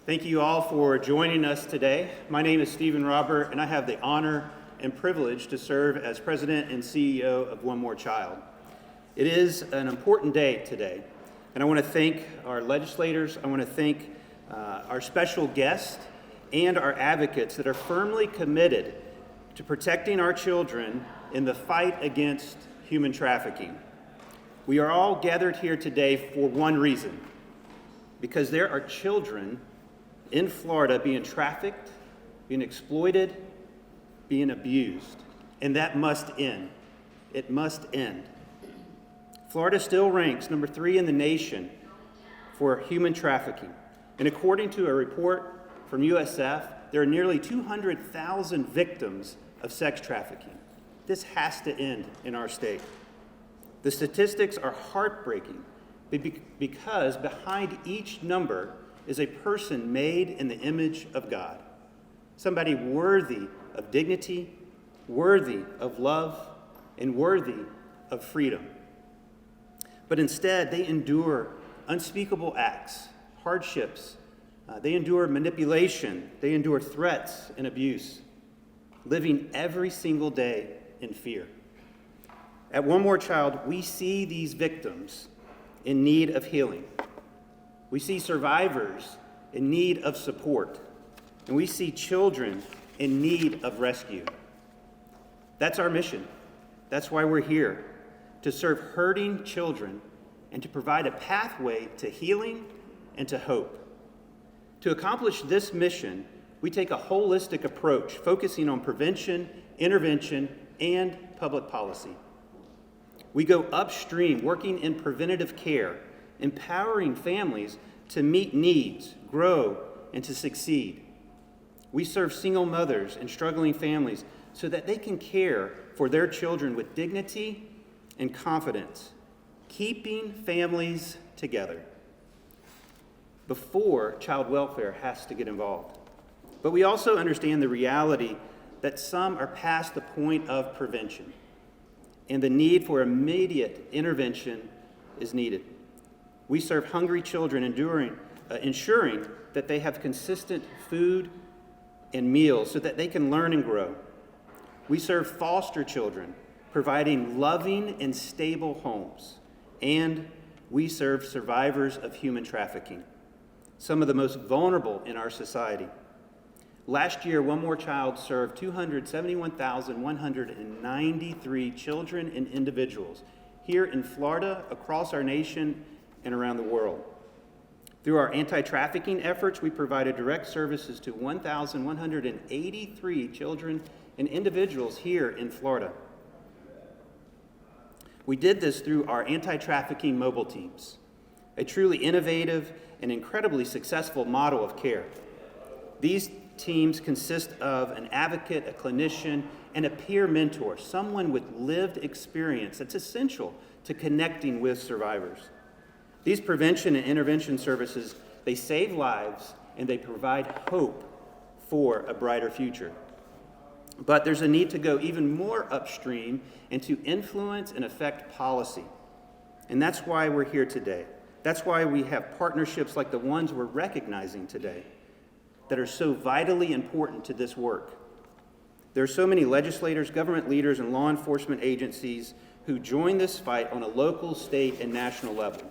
Thank you all for joining us today. My name is Stephen Robert, and I have the honor and privilege to serve as President and CEO of One More Child. It is an important day today, and I want to thank our legislators, I want to thank our special guests, and our advocates that are firmly committed to protecting our children in the fight against human trafficking. We are all gathered here today for one reason, because there are children in Florida being trafficked, being exploited, being abused, and that must end. It must end. Florida still ranks number 3 in the nation for human trafficking, and according to a report from USF, there are nearly 200,000 victims of sex trafficking. This has to end in our state. The statistics are heartbreaking because behind each number is a person made in the image of God, somebody worthy of dignity, worthy of love, and worthy of freedom. But instead, they endure unspeakable acts, hardships, they endure manipulation, they endure threats and abuse, living every single day in fear. At One More Child, we see these victims in need of healing. We see survivors in need of support, and we see children in need of rescue. That's our mission. That's why we're here, to serve hurting children and to provide a pathway to healing and to hope. To accomplish this mission, we take a holistic approach, focusing on prevention, intervention, and public policy. We go upstream, working in preventative care, empowering families to meet needs, grow, and to succeed. We serve single mothers and struggling families so that they can care for their children with dignity and confidence, keeping families together before child welfare has to get involved. But we also understand the reality that some are past the point of prevention, and the need for immediate intervention is needed. We serve hungry children, ensuring that they have consistent food and meals so that they can learn and grow. We serve foster children, providing loving and stable homes. And we serve survivors of human trafficking, some of the most vulnerable in our society. Last year, One More Child served 271,193 children and individuals here in Florida, across our nation, and around the world. Through our anti-trafficking efforts, we provided direct services to 1,183 children and individuals here in Florida. We did this through our anti-trafficking mobile teams, a truly innovative and incredibly successful model of care. These teams consist of an advocate, a clinician, and a peer mentor, someone with lived experience that's essential to connecting with survivors. These prevention and intervention services, they save lives and they provide hope for a brighter future. But there's a need to go even more upstream and to influence and affect policy. And that's why we're here today. That's why we have partnerships like the ones we're recognizing today that are so vitally important to this work. There are so many legislators, government leaders, and law enforcement agencies who join this fight on a local, state, and national level.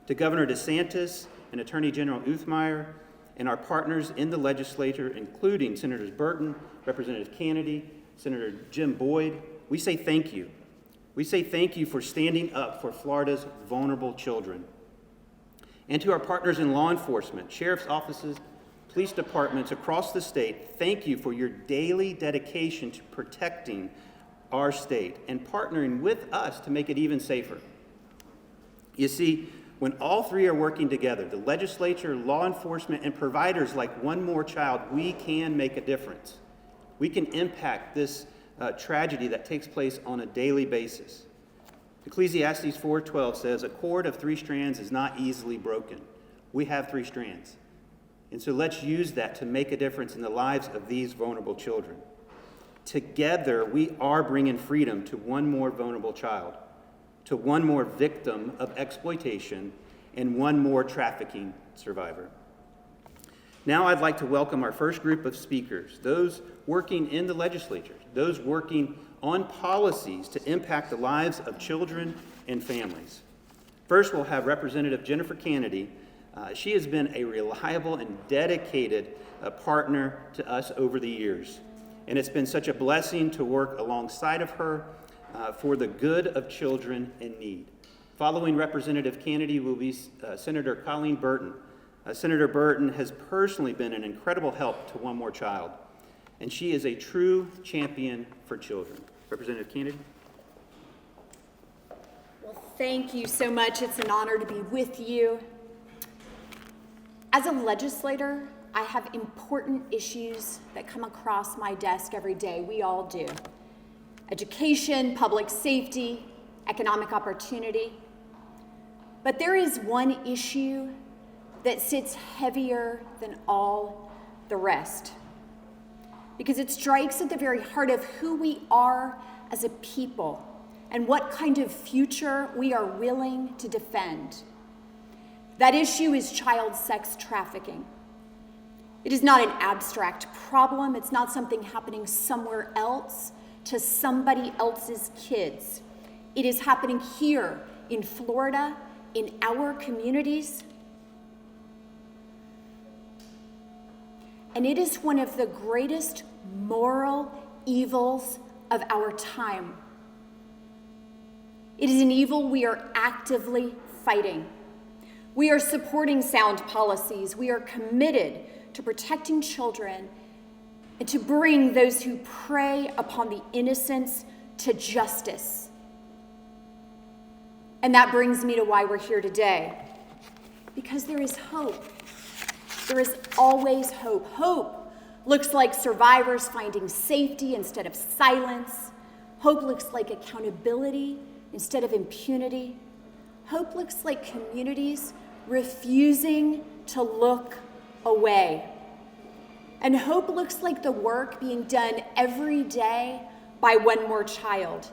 To Governor DeSantis and Attorney General Uthmeier and our partners in the legislature, including Senators Burton, Representative Kennedy, Senator Jim Boyd, we say thank you. We say thank you for standing up for Florida's vulnerable children. And to our partners in law enforcement, sheriff's offices, police departments across the state, thank you for your daily dedication to protecting our state and partnering with us to make it even safer. You see, when all three are working together, the legislature, law enforcement, and providers like One More Child, we can make a difference. We can impact this tragedy that takes place on a daily basis. Ecclesiastes 4:12 says, "A cord of 3 strands is not easily broken." We have 3 strands. And so let's use that to make a difference in the lives of these vulnerable children. Together, we are bringing freedom to one more vulnerable child, to one more victim of exploitation, and one more trafficking survivor. Now I'd like to welcome our first group of speakers, those working in the legislature, those working on policies to impact the lives of children and families. First, we'll have Representative Jennifer Kennedy. She has been a reliable and dedicated partner to us over the years, and it's been such a blessing to work alongside of her for the good of children in need. Following Representative Kennedy will be Senator Colleen Burton. Senator Burton has personally been an incredible help to One More Child, and she is a true champion for children. Representative Kennedy. Well, thank you so much. It's an honor to be with you. As a legislator, I have important issues that come across my desk every day. We all do. Education, public safety, economic opportunity. But there is one issue that sits heavier than all the rest, because it strikes at the very heart of who we are as a people and what kind of future we are willing to defend. That issue is child sex trafficking. It is not an abstract problem. It's not something happening somewhere else to somebody else's kids. It is happening here in Florida, in our communities. And it is one of the greatest moral evils of our time. It is an evil we are actively fighting. We are supporting sound policies. We are committed to protecting children and to bring those who prey upon the innocents to justice. And that brings me to why we're here today. Because there is hope. There is always hope. Hope looks like survivors finding safety instead of silence. Hope looks like accountability instead of impunity. Hope looks like communities refusing to look away. And hope looks like the work being done every day by One More Child.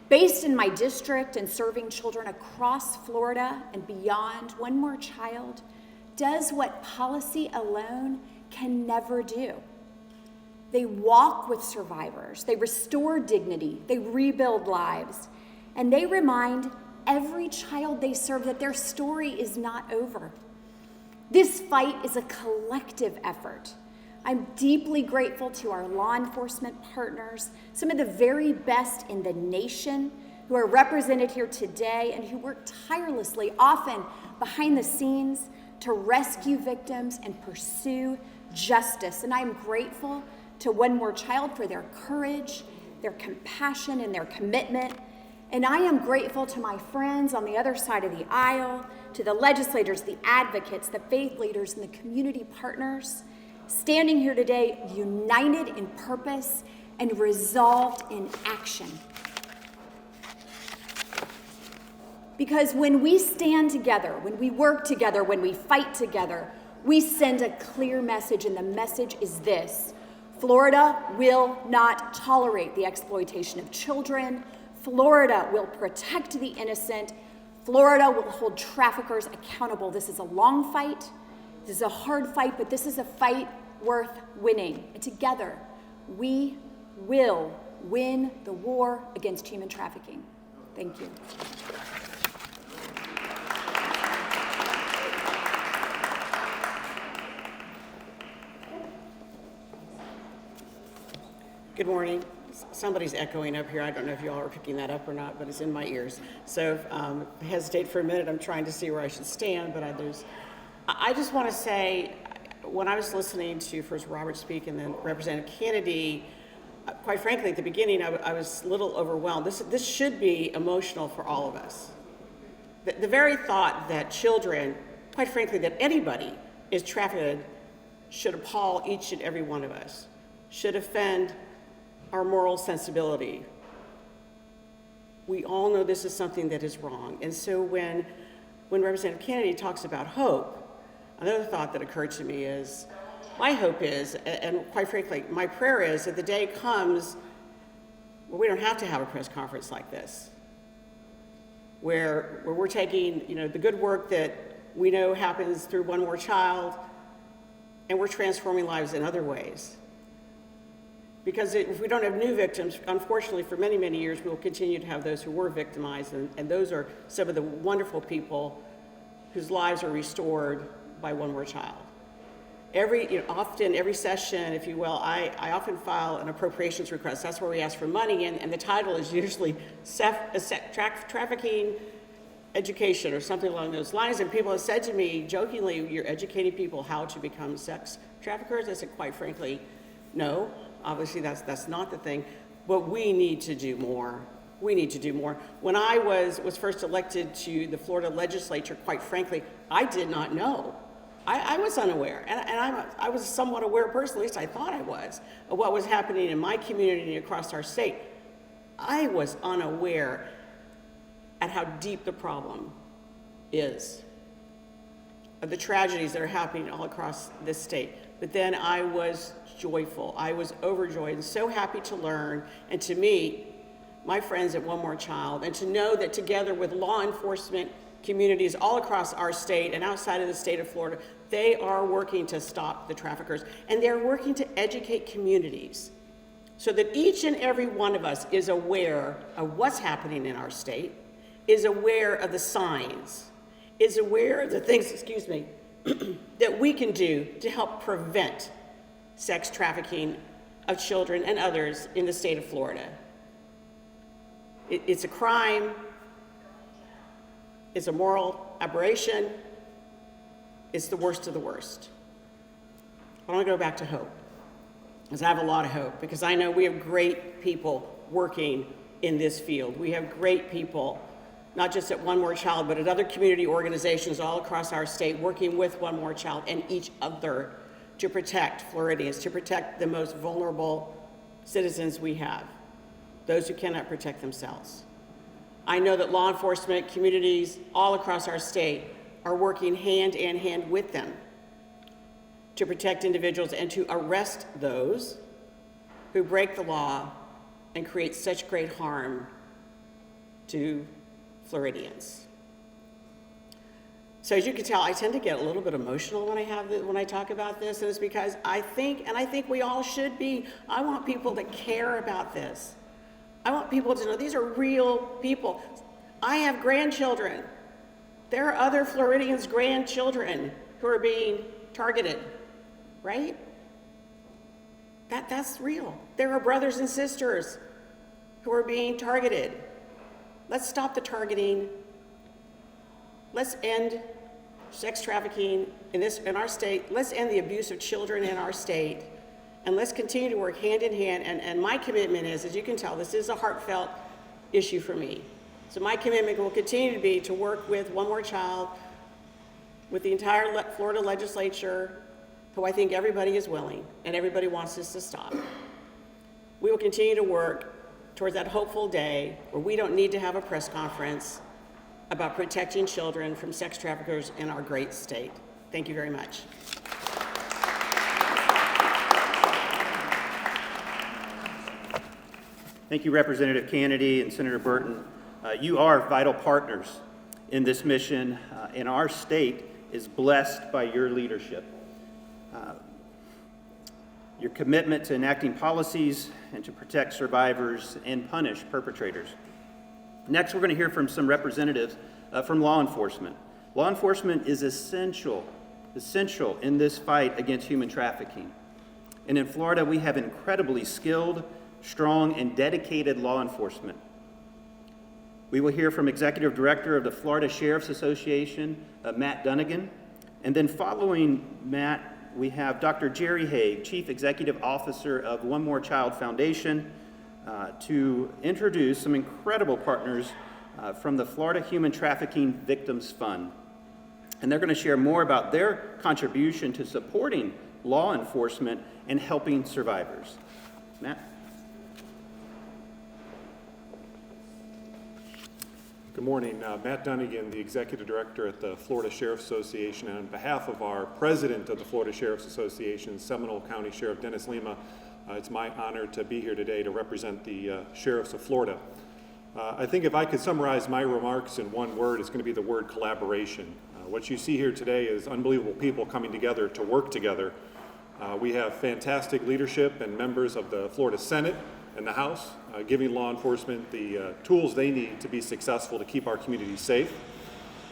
Based in my district and serving children across Florida and beyond, One More Child does what policy alone can never do. They walk with survivors, they restore dignity, they rebuild lives, and they remind every child they serve that their story is not over. This fight is a collective effort. I'm deeply grateful to our law enforcement partners, some of the very best in the nation who are represented here today and who work tirelessly, often behind the scenes, to rescue victims and pursue justice. And I'm grateful to One More Child for their courage, their compassion, and their commitment. And I am grateful to my friends on the other side of the aisle, to the legislators, the advocates, the faith leaders, and the community partners, standing here today united in purpose and resolved in action. Because when we stand together, when we work together, when we fight together, we send a clear message, and the message is this: Florida will not tolerate the exploitation of children. Florida will protect the innocent. Florida will hold traffickers accountable. This is a long fight. This is a hard fight, but this is a fight worth winning. And together, we will win the war against human trafficking. Thank you. Good morning. Somebody's echoing up here. I don't know if you all are picking that up or not, but it's in my ears. So hesitate for a minute. I'm trying to see where I should stand, but I just want to say, when I was listening to first Robert speak and then Representative Kennedy, quite frankly, at the beginning, I was a little overwhelmed. This should be emotional for all of us. The very thought that children, quite frankly, that anybody is trafficked should appall each and every one of us, should offend our moral sensibility. We all know this is something that is wrong. And so when Representative Kennedy talks about hope, another thought that occurred to me is, my hope is, and quite frankly, my prayer is that the day comes where we don't have to have a press conference like this, where we're taking the good work that we know happens through One More Child and we're transforming lives in other ways. Because if we don't have new victims, unfortunately, for many, many years, we will continue to have those who were victimized, and those are some of the wonderful people whose lives are restored by One More Child. Often every session, if you will, I often file an appropriations request. That's where we ask for money, and the title is usually trafficking education or something along those lines. And people have said to me jokingly, "You're educating people how to become sex traffickers?" I said, quite frankly, no. Obviously, that's not the thing, but we need to do more. We need to do more. When I was first elected to the Florida legislature, quite frankly, I did not know. I was unaware, and I was somewhat aware personally, at least I thought I was, of what was happening in my community and across our state. I was unaware at how deep the problem is, of the tragedies that are happening all across this state. But then I was joyful. I was overjoyed and so happy to learn and to meet my friends at One More Child, and to know that together with law enforcement communities all across our state and outside of the state of Florida, they are working to stop the traffickers, and they're working to educate communities so that each and every one of us is aware of what's happening in our state, is aware of the signs, is aware of the things, that we can do to help prevent sex trafficking of children and others in the state of Florida. It's a crime, it's a moral aberration, it's the worst of the worst. I want to go back to hope, because I have a lot of hope, because I know we have great people working in this field. We have great people, not just at One More Child, but at other community organizations all across our state, working with One More Child and each other to protect Floridians, to protect the most vulnerable citizens we have, those who cannot protect themselves. I know that law enforcement communities all across our state are working hand in hand with them to protect individuals and to arrest those who break the law and create such great harm to Floridians. So as you can tell, I tend to get a little bit emotional when I talk about this, and it's because I think we all should be. I want people to care about this. I want people to know these are real people. I have grandchildren. There are other Floridians' grandchildren who are being targeted, right? That's real. There are brothers and sisters who are being targeted. Let's stop the targeting. Let's end sex trafficking in our state. Let's end the abuse of children in our state. And let's continue to work hand in hand. And my commitment is, as you can tell, this is a heartfelt issue for me. So my commitment will continue to be to work with One More Child, with the entire Florida legislature, who I think everybody is willing and everybody wants this to stop. We will continue to work towards that hopeful day where we don't need to have a press conference about protecting children from sex traffickers in our great state. Thank you very much. Thank you, Representative Kennedy and Senator Burton. You are vital partners in this mission, and our state is blessed by your leadership. Your commitment to enacting policies and to protect survivors and punish perpetrators. Next, we're going to hear from some representatives from law enforcement. Law enforcement is essential in this fight against human trafficking. And in Florida, we have incredibly skilled, strong, and dedicated law enforcement. We will hear from Executive Director of the Florida Sheriff's Association, Matt Dunnigan. And then following Matt, we have Dr. Jerry Haig, Chief Executive Officer of One More Child Foundation, to introduce some incredible partners from the Florida Human Trafficking Victims Fund. And they're going to share more about their contribution to supporting law enforcement and helping survivors. Matt? Good morning. Matt Dunnigan, the Executive Director at the Florida Sheriff's Association, and on behalf of our President of the Florida Sheriff's Association, Seminole County Sheriff Dennis Lima, it's my honor to be here today to represent the Sheriffs of Florida. I think if I could summarize my remarks in one word, it's going to be the word collaboration. What you see here today is unbelievable people coming together to work together. We have fantastic leadership and members of the Florida Senate and the House giving law enforcement the tools they need to be successful to keep our communities safe.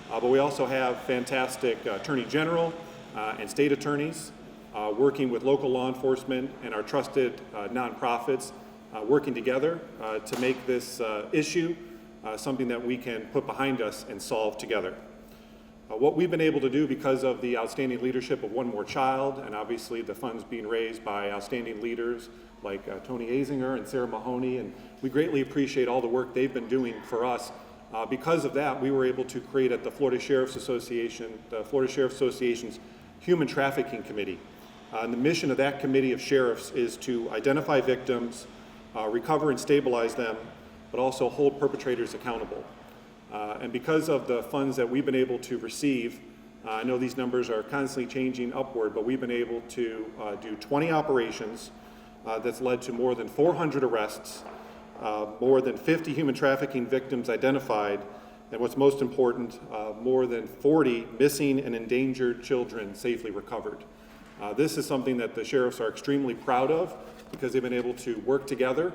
But we also have fantastic Attorney General and state attorneys working with local law enforcement and our trusted nonprofits working together to make this issue something that we can put behind us and solve together. What we've been able to do because of the outstanding leadership of One More Child, and obviously the funds being raised by outstanding leaders like Tony Azinger and Sarah Mahoney, and we greatly appreciate all the work they've been doing for us. Because of that, we were able to create at the Florida Sheriff's Association, the Florida Sheriff's Association's Human Trafficking Committee. And the mission of that committee of sheriffs is to identify victims, recover and stabilize them, but also hold perpetrators accountable. And because of the funds that we've been able to receive, I know these numbers are constantly changing upward, but we've been able to do 20 operations that's led to more than 400 arrests, more than 50 human trafficking victims identified, and what's most important, more than 40 missing and endangered children safely recovered. This is something that the sheriffs are extremely proud of because they've been able to work together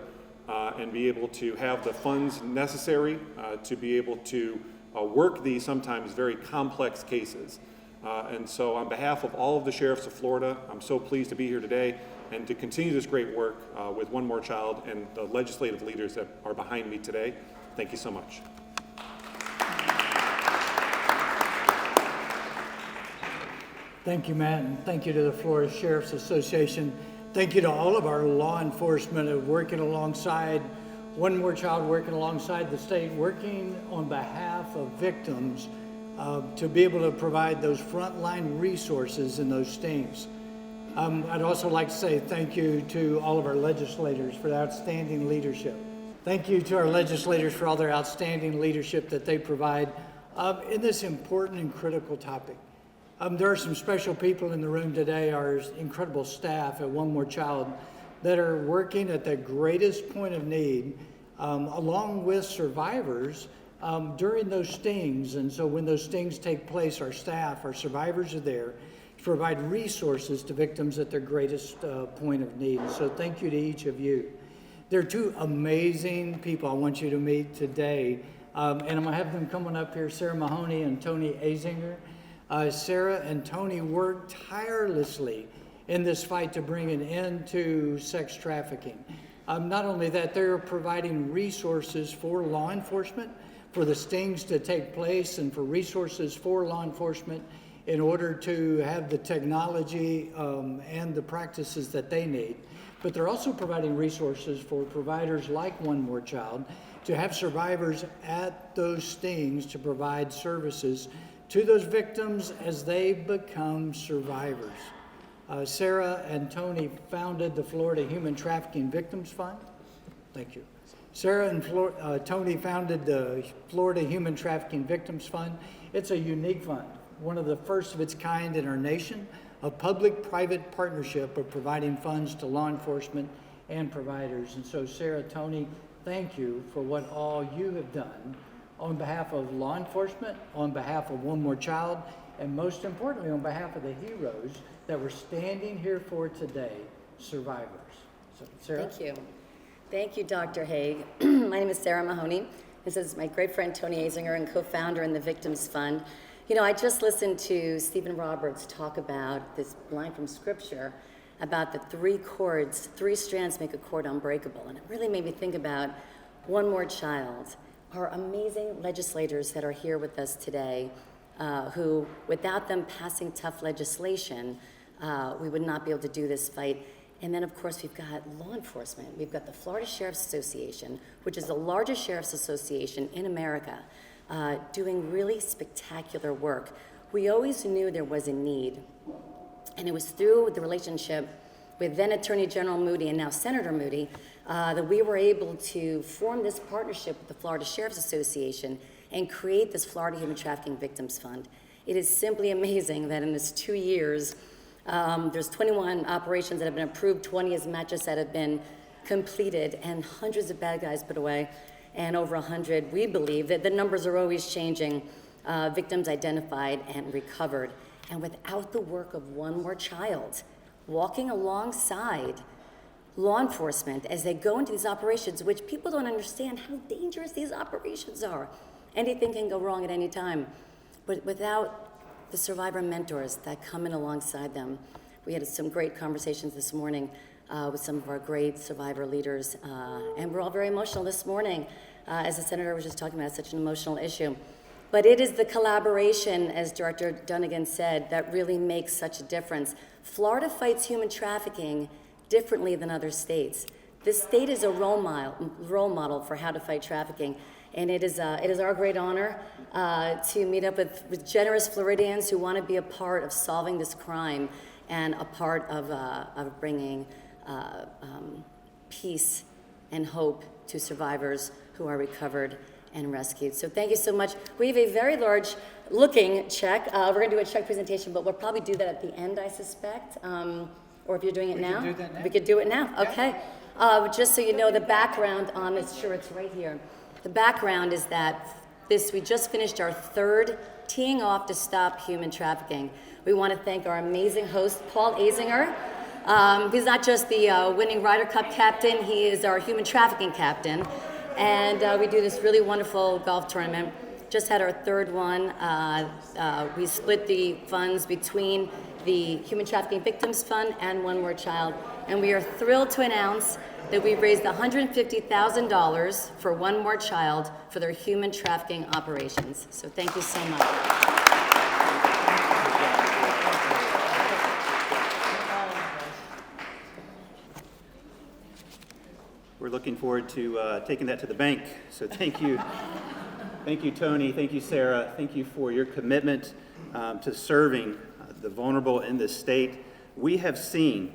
and be able to have the funds necessary to be able to work these sometimes very complex cases. And so on behalf of all of the sheriffs of Florida, I'm so pleased to be here today and to continue this great work with One More Child and the legislative leaders that are behind me today. Thank you so much. Thank you, Matt, and thank you to the Florida Sheriff's Association. Thank you to all of our law enforcement of working alongside One More Child, working alongside the state, working on behalf of victims to be able to provide those frontline resources in those stings. I'd also like to say thank you to all of our legislators for the outstanding leadership. Thank you to our legislators for all their outstanding leadership that they provide in this important and critical topic. There are some special people in the room today, our incredible staff at One More Child, that are working at the greatest point of need, along with survivors during those stings. And so when those stings take place, our staff, our survivors are there to provide resources to victims at their greatest point of need. So thank you to each of you. There are two amazing people I want you to meet today, and I'm gonna have them coming up here, Sarah Mahoney and Tony Azinger. Sarah and Tony worked tirelessly in this fight to bring an end to sex trafficking. Not only that, they're providing resources for law enforcement, for the stings to take place, and for resources for law enforcement in order to have the technology and the practices that they need. But they're also providing resources for providers like One More Child to have survivors at those stings to provide services to those victims as they become survivors. Sarah and Tony founded the Florida Human Trafficking Victims Fund. Thank you. Sarah and Tony founded the Florida Human Trafficking Victims Fund. It's a unique fund, one of the first of its kind in our nation, a public-private partnership of providing funds to law enforcement and providers. And so Sarah, Tony, thank you for what all you have done on behalf of law enforcement, on behalf of One More Child, and most importantly, on behalf of the heroes that we're standing here for today, survivors. So, Sarah? Thank you. Thank you, Dr. Haig. My name is Sarah Mahoney. This is my great friend, Tony Azinger, and co-founder in the Victims Fund. You know, I just listened to Stephen Roberts talk about this line from Scripture about the three strands make a cord unbreakable. And it really made me think about One More Child, our amazing legislators that are here with us today, who, without them passing tough legislation, we would not be able to do this fight. And then, of course, we've got law enforcement. We've got the Florida Sheriff's Association, which is the largest sheriff's association in America, doing really spectacular work. We always knew there was a need, and it was through the relationship with then Attorney General Moody and now Senator Moody that we were able to form this partnership with the Florida Sheriff's Association and create this Florida Human Trafficking Victims Fund. It is simply amazing that in this 2 years, there's 21 operations that have been approved, 20, as Matt just said, have been completed, and hundreds of bad guys put away, and over 100, we believe, that the numbers are always changing, victims identified and recovered. And without the work of One More Child, walking alongside law enforcement as they go into these operations, which people don't understand how dangerous these operations are. Anything can go wrong at any time. But without the survivor mentors that come in alongside them, we had some great conversations this morning with some of our great survivor leaders, and we're all very emotional this morning. As the senator was just talking about, it's such an emotional issue. But it is the collaboration, as Director Dunnigan said, that really makes such a difference. Florida fights human trafficking differently than other states. This state is a role model for how to fight trafficking, and it is our great honor to meet up with generous Floridians who want to be a part of solving this crime and a part of bringing peace and hope to survivors who are recovered and rescued. So thank you so much. We have a very large looking check. We're going to do a check presentation, but we'll probably do that at the end, I suspect. Or if you're doing it now, we could do it now. Okay. Just so you know, the background on this, sure, it's right here. The background is that we just finished our third Teeing Off to Stop Human Trafficking. We want to thank our amazing host, Paul Azinger. He's not just the winning Ryder Cup captain, he is our human trafficking captain. And we do this really wonderful golf tournament. Just had our third one. We split the funds between the Human Trafficking Victims Fund and One More Child. And we are thrilled to announce that we've raised $150,000 for One More Child for their human trafficking operations. So thank you so much. We're looking forward to taking that to the bank. So thank you. Thank you, Tony. Thank you, Sarah. Thank you for your commitment to serving the vulnerable in this state. We have seen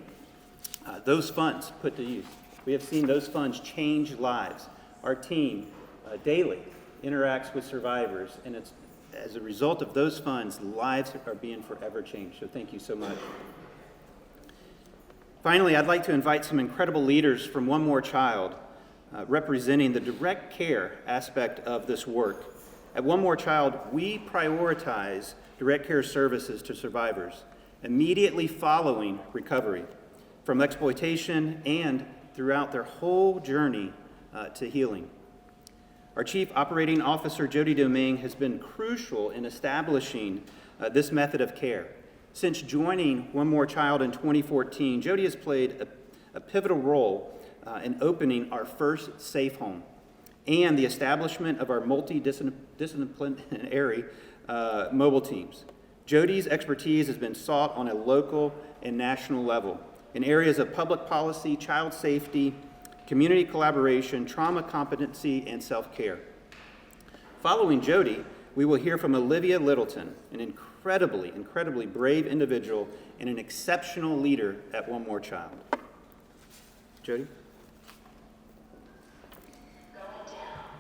those funds put to use. We have seen those funds change lives. Our team daily interacts with survivors, and it's as a result of those funds, lives are being forever changed. So thank you so much. Finally, I'd like to invite some incredible leaders from One More Child representing the direct care aspect of this work. At One More Child, we prioritize direct care services to survivors immediately following recovery from exploitation and throughout their whole journey to healing. Our Chief Operating Officer, Jody Domingue, has been crucial in establishing this method of care. Since joining One More Child in 2014, Jody has played a pivotal role in opening our first safe home and the establishment of our multidisciplinary mobile teams. Jody's expertise has been sought on a local and national level in areas of public policy, child safety, community collaboration, trauma competency, and self-care. Following Jody, we will hear from Olivia Littleton, an incredibly brave individual and an exceptional leader at One More Child. Jody?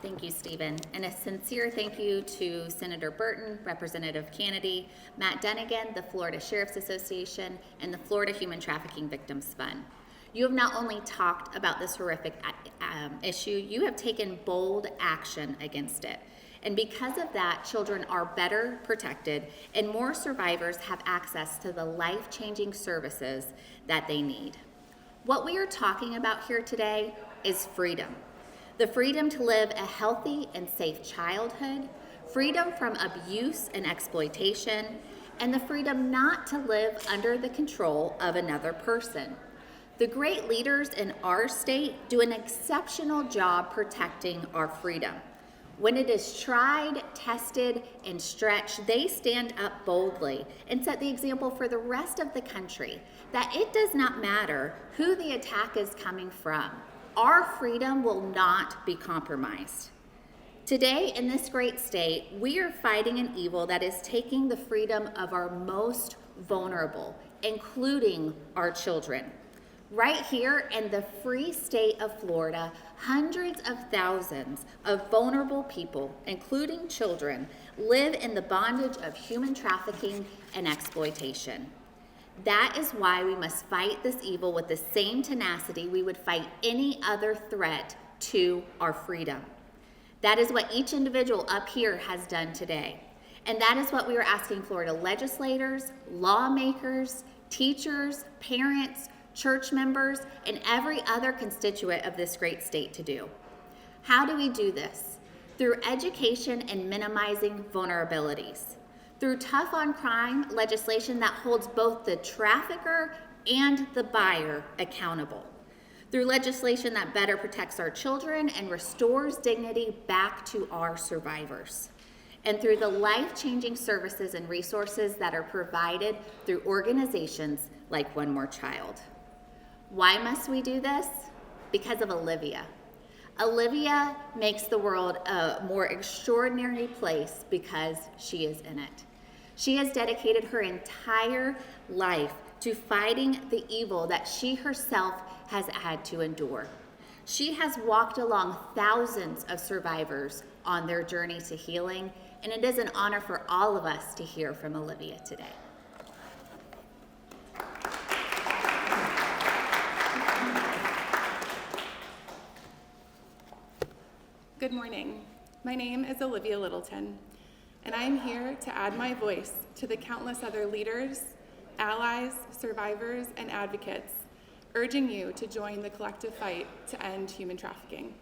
Thank you, Stephen. And a sincere thank you to Senator Burton, Representative Kennedy, Matt Dunnigan, the Florida Sheriff's Association, and the Florida Human Trafficking Victims Fund. You have not only talked about this horrific issue, you have taken bold action against it. And because of that, children are better protected and more survivors have access to the life-changing services that they need. What we are talking about here today is freedom. The freedom to live a healthy and safe childhood, freedom from abuse and exploitation, and the freedom not to live under the control of another person. The great leaders in our state do an exceptional job protecting our freedom. When it is tried, tested, and stretched, they stand up boldly and set the example for the rest of the country that it does not matter who the attack is coming from. Our freedom will not be compromised. Today, in this great state, we are fighting an evil that is taking the freedom of our most vulnerable, including our children. Right here in the free state of Florida, hundreds of thousands of vulnerable people, including children, live in the bondage of human trafficking and exploitation. That is why we must fight this evil with the same tenacity we would fight any other threat to our freedom. That is what each individual up here has done today. And that is what we are asking Florida legislators, lawmakers, teachers, parents, church members, and every other constituent of this great state to do. How do we do this? Through education and minimizing vulnerabilities. Through tough on crime legislation that holds both the trafficker and the buyer accountable. Through legislation that better protects our children and restores dignity back to our survivors. And through the life-changing services and resources that are provided through organizations like One More Child. Why must we do this? Because of Olivia. Olivia makes the world a more extraordinary place because she is in it. She has dedicated her entire life to fighting the evil that she herself has had to endure. She has walked along thousands of survivors on their journey to healing, and it is an honor for all of us to hear from Olivia today. Good morning. My name is Olivia Littleton, and I am here to add my voice to the countless other leaders, allies, survivors, and advocates urging you to join the collective fight to end human trafficking.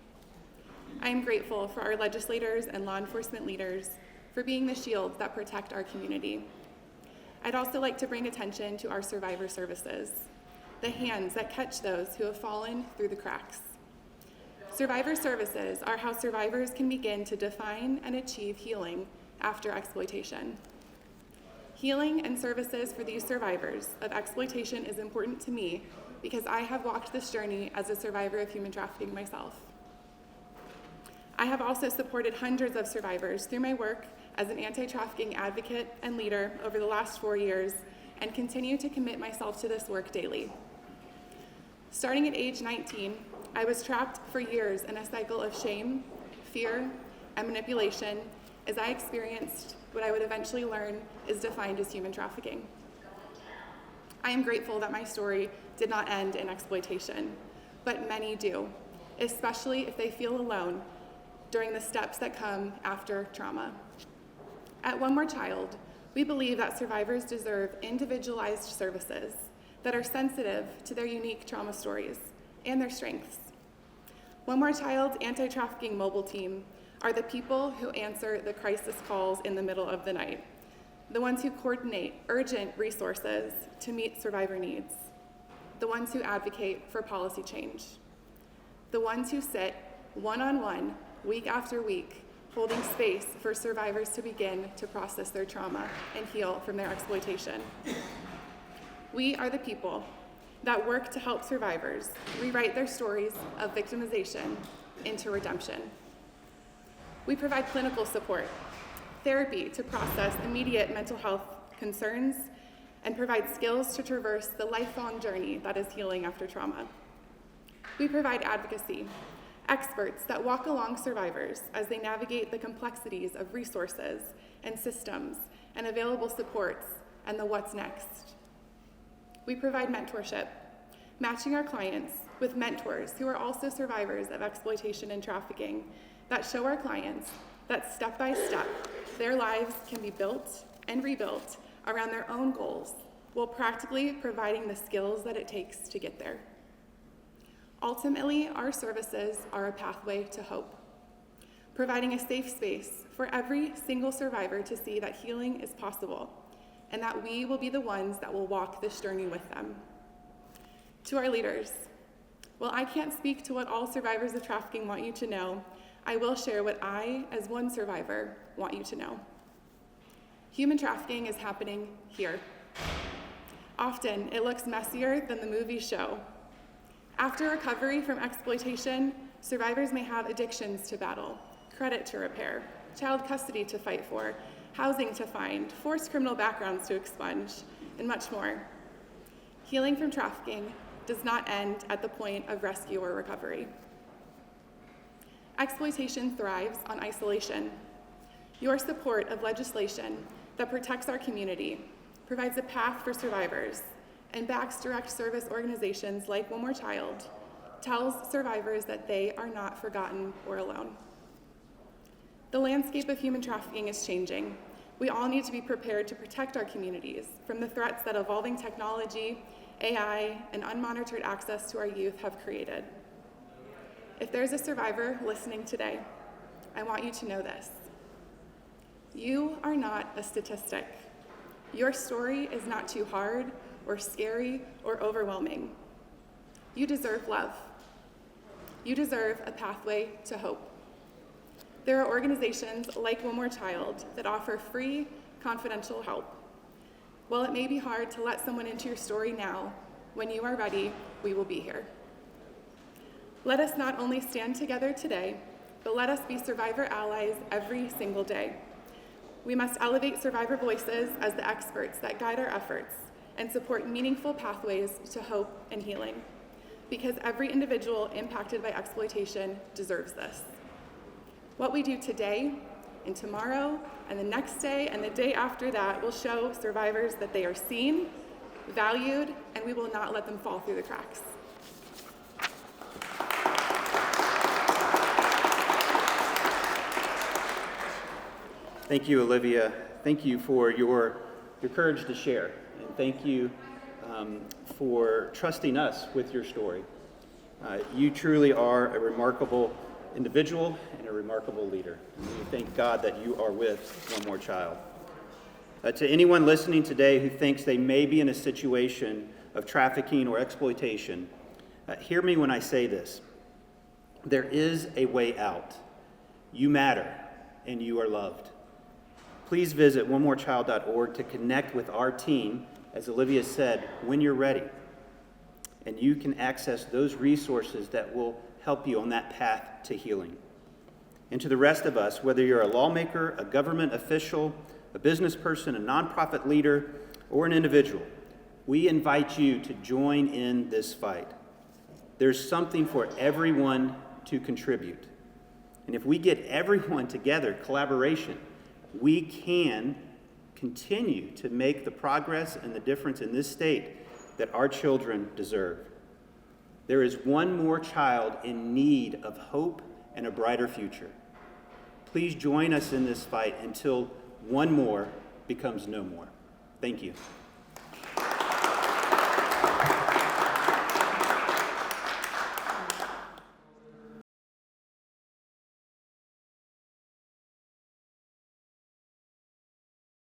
I am grateful for our legislators and law enforcement leaders for being the shields that protect our community. I'd also like to bring attention to our survivor services, the hands that catch those who have fallen through the cracks. Survivor services are how survivors can begin to define and achieve healing after exploitation. Healing and services for these survivors of exploitation is important to me because I have walked this journey as a survivor of human trafficking myself. I have also supported hundreds of survivors through my work as an anti-trafficking advocate and leader over the last 4 years and continue to commit myself to this work daily. Starting at age 19, I was trapped for years in a cycle of shame, fear, and manipulation as I experienced what I would eventually learn is defined as human trafficking. I am grateful that my story did not end in exploitation, but many do, especially if they feel alone during the steps that come after trauma. At One More Child, we believe that survivors deserve individualized services that are sensitive to their unique trauma stories and their strengths. One More Child's anti-trafficking mobile team are the people who answer the crisis calls in the middle of the night, the ones who coordinate urgent resources to meet survivor needs, the ones who advocate for policy change, the ones who sit one-on-one, week after week, holding space for survivors to begin to process their trauma and heal from their exploitation. We are the people that work to help survivors rewrite their stories of victimization into redemption. We provide clinical support, therapy to process immediate mental health concerns, and provide skills to traverse the lifelong journey that is healing after trauma. We provide advocacy, experts that walk along survivors as they navigate the complexities of resources and systems and available supports and the what's next. We provide mentorship, matching our clients with mentors who are also survivors of exploitation and trafficking that show our clients that step by step, their lives can be built and rebuilt around their own goals while practically providing the skills that it takes to get there. Ultimately, our services are a pathway to hope, providing a safe space for every single survivor to see that healing is possible and that we will be the ones that will walk this journey with them. To our leaders, while I can't speak to what all survivors of trafficking want you to know, I will share what I, as one survivor, want you to know. Human trafficking is happening here. Often, it looks messier than the movies show. After recovery from exploitation, survivors may have addictions to battle, credit to repair, child custody to fight for, housing to find, forced criminal backgrounds to expunge, and much more. Healing from trafficking does not end at the point of rescue or recovery. Exploitation thrives on isolation. Your support of legislation that protects our community, provides a path for survivors, and backs direct service organizations like One More Child, tells survivors that they are not forgotten or alone. The landscape of human trafficking is changing, We all need to be prepared to protect our communities from the threats that evolving technology, AI, and unmonitored access to our youth have created. If there's a survivor listening today, I want you to know this. You are not a statistic. Your story is not too hard or scary or overwhelming. You deserve love. You deserve a pathway to hope. There are organizations like One More Child that offer free, confidential help. While it may be hard to let someone into your story now, when you are ready, we will be here. Let us not only stand together today, but let us be survivor allies every single day. We must elevate survivor voices as the experts that guide our efforts and support meaningful pathways to hope and healing, because every individual impacted by exploitation deserves this. What we do today and tomorrow and the next day and the day after that will show survivors that they are seen, valued, and we will not let them fall through the cracks. Thank you, Olivia. Thank you for your courage to share, and thank you for trusting us with your story. You truly are a remarkable individual and a remarkable leader. And we thank God that you are with One More Child. To anyone listening today who thinks they may be in a situation of trafficking or exploitation, hear me when I say this. There is a way out. You matter, and you are loved. Please visit onemorechild.org to connect with our team, as Olivia said, when you're ready. And you can access those resources that will help you on that path to healing. And to the rest of us, whether you're a lawmaker, a government official, a business person, a nonprofit leader, or an individual, we invite you to join in this fight. There's something for everyone to contribute. And if we get everyone together, collaboration, we can continue to make the progress and the difference in this state that our children deserve. There is one more child in need of hope and a brighter future. Please join us in this fight until one more becomes no more. Thank you.